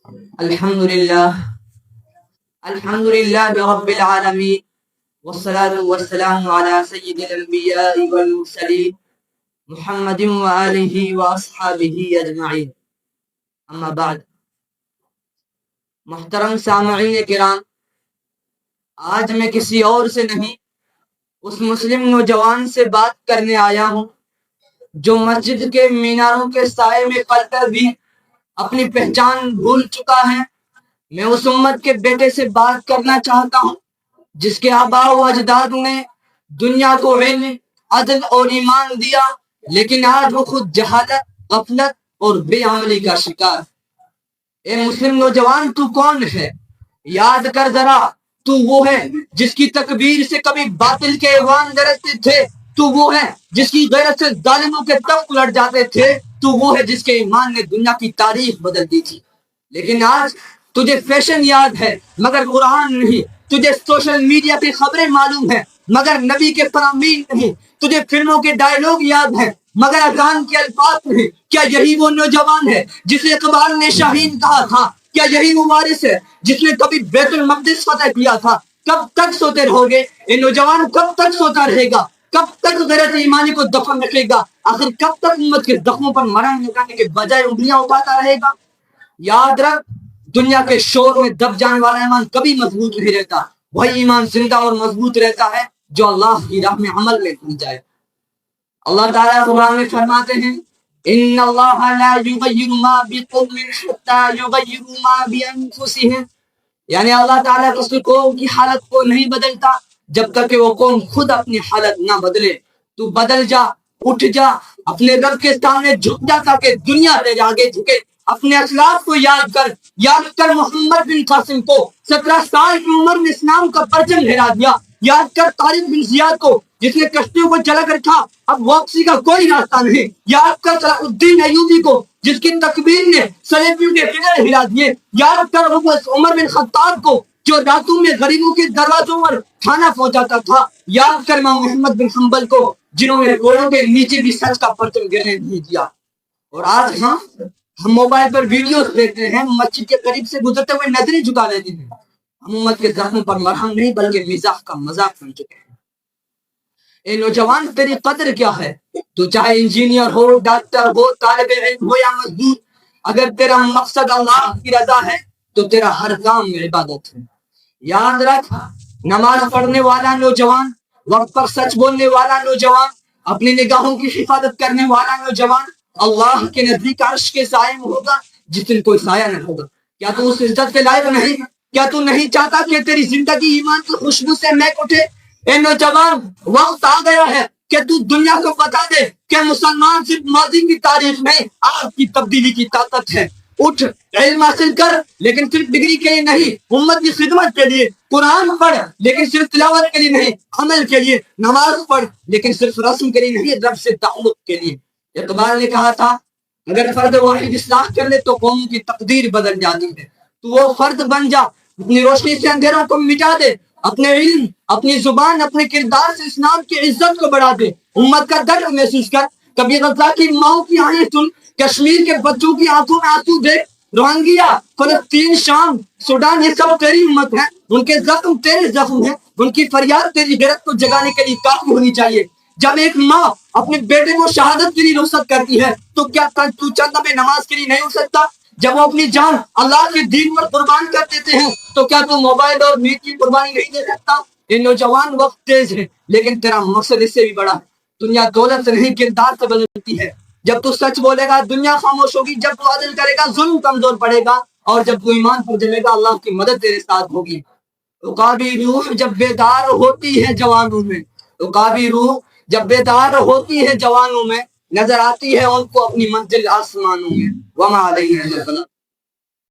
الحمد لله الحمد لله رب العالمين والصلاة والسلام على سيد الأنبياء والمرسلين محمد وآله وأصحابه أجمعين أما بعد. محترم سامعین کرام، آج میں کسی اور سے نہیں اس مسلم نوجوان سے بات کرنے آیا ہوں جو مسجد کے میناروں کے سائے میں پل کر بھی اپنی پہچان بھول چکا ہے. میں اس امت کے بیٹے سے بات کرنا چاہتا ہوں جس کے آباء و اجداد نے دنیا کو علم، عدل اور ایمان دیا، لیکن آج وہ خود جہالت، غفلت اور بے عملی کا شکار. اے مسلم نوجوان، تو کون ہے؟ یاد کر ذرا، تو وہ ہے جس کی تکبیر سے کبھی باطل کے ایوان درجتے تھے، تو وہ ہے جس کی غیرت سے ظالموں کے تخت الٹ جاتے تھے، تو وہ ہے جس کے ایمان نے دنیا کی تاریخ بدل دی تھی. لیکن آج تجھے فیشن یاد ہے مگر قرآن نہیں، تجھے سوشل میڈیا کی خبریں معلوم ہیں مگر نبی کے فرامین نہیں، تجھے فلموں کے ڈائیلاگ یاد ہیں مگر اذان کے الفاظ نہیں. کیا یہی وہ نوجوان ہے جسے اقبال نے شاہین کہا تھا؟ کیا یہی وہ وارث ہے جس نے کبھی بیت المقدس فتح کیا تھا؟ کب تک سوتے رہو گے یہ نوجوان؟ کب تک سوتا رہے گا؟ کب تک غیرت ایمانی کو دفن رکھے گا؟ آخر کب تک امت کے زخموں پر مرہم لگانے کے بجائے انگلیاں اٹھاتا رہے گا؟ یاد رکھ، دنیا کے شور میں دب جانے والا ایمان کبھی مضبوط نہیں رہتا. وہی ایمان زندہ اور مضبوط رہتا ہے جو اللہ کی راہ میں عمل میں لی جائے. اللہ تعالیٰ قرآن میں فرماتے ہیں ان اللہ لا یغیر ما بقوم حتی یغیروا ما بانفسہم، یعنی اللہ تعالیٰ کسی قوم کی حالت کو نہیں بدلتا جب تک کہ وہ قوم خود اپنی حالت نہ بدلے. تو بدل جا، اٹھ جا، اپنے رب کے سامنے جھک جا تاکہ دنیا تیرے آگے جھکے. اپنے اخلاق کو یاد کر محمد بن قاسم کو 17 سال کی عمر میں اسلام کا پرچم لہرا دیا. یاد کر طارق بن زیاد کو جس نے کشتیوں کو جلا کر تھا، اب واپسی کا کوئی راستہ نہیں. یاد کر صلاح الدین ایوبی کو جس کی تکبیر نے صلیبیوں کے قلعے ہلا دیے. یاد کر عمر بن خطاب کو جو راتوں میں غریبوں کے دروازوں پر کھانا پہنچاتا تھا. یاد کر امام محمد بن حنبل کو جنہوں نے گھوڑوں کے نیچے بھی سچ کا پرچم گرنے نہیں دیا. اور آج ہم موبائل پر ویڈیوز دیکھتے ہیں، مسجد کے قریب سے گزرتے ہوئے نظریں جھکا لیتے ہیں. ہم امت کے زخموں پر مرہم نہیں بلکہ مزاح کا مذاق بن چکے ہیں. اے نوجوان، تیری قدر کیا ہے؟ تو چاہے انجینئر ہو، ڈاکٹر ہو، طالب علم ہو یا مزدور، اگر تیرا مقصد اللہ کی رضا ہے تو تیرا ہر کام میں عبادت ہے. یاد رکھ، نماز پڑھنے والا نوجوان، وقت پر سچ بولنے والا نوجوان، اپنی نگاہوں کی حفاظت کرنے والا نوجوان اللہ کے نزدیک عرش کے سائے میں ہوگا جس دن کوئی سایہ نہ ہوگا. کیا تو اس عزت کے لائق نہیں؟ کیا تو نہیں چاہتا کہ تیری زندگی ایمان کی خوشبو سے مہک اٹھے؟ اے نوجوان، وقت آ گیا ہے کہ تو دنیا کو بتا دے کہ مسلمان صرف ماضی کی تاریخ نہیں، آج کی تبدیلی کی طاقت ہے. اٹھ، علم حاصل کر لیکن صرف ڈگری کے لیے نہیں، امت کی خدمت کے لیے. قرآن پڑھ لیکن صرف تلاوت کے لیے نہیں، عمل کے لیے. نماز پڑھ لیکن صرف رسم کے لیے نہیں، رب سے تعلق کے لیے. اقبال نے کہا تھا اگر فرد واحد اصلاح کر لے تو قوم کی تقدیر بدل جاتی ہے. تو وہ فرد بن جا، اپنی روشنی سے اندھیروں کو مٹا دے، اپنے علم، اپنی زبان، اپنے کردار سے اسلام کی عزت کو بڑھا دے. امت کا درد محسوس کر، کبھی غزہ کی ماؤں کی آہیں سن، کشمیر کے بچوں کی آنکھوں میں آنسو دیکھ. روہنگیا، فلسطین، شام، سوڈان، یہ سب تیری امت ہے. ان کے زخم تیرے زخم ہیں، ان کی فریاد تیری غیرت کو جگانے کے لیے کافی ہونی چاہیے. جب ایک ماں اپنے بیٹے کو شہادت کے لیے رخصت کرتی ہے تو کیا تو چند دفعہ نماز کے لیے نہیں ہو سکتا؟ جب وہ اپنی جان اللہ کے دین پر قربان کر دیتے ہیں تو کیا تو موبائل اور نیت کی قربانی نہیں دے سکتا؟ یہ نوجوان، وقت تیز ہے لیکن تیرا مقصد اس سے بھی بڑا ہے. دنیا دولت سے نہیں کردار سے بدلتی ہے. جب تو سچ بولے گا دنیا خاموش ہوگی، جب تو عدل کرے گا ظلم کمزور پڑے گا، اور جب تو ایمان پر جمے گا اللہ کی مدد تیرے ساتھ ہوگی. عقابی روح جب بیدار ہوتی ہے جوانوں میں، عقابی روح جب بیدار ہوتی ہے جوانوں میں، نظر آتی ہے ان کو اپنی منزل آسمانوں میں. وما علیہ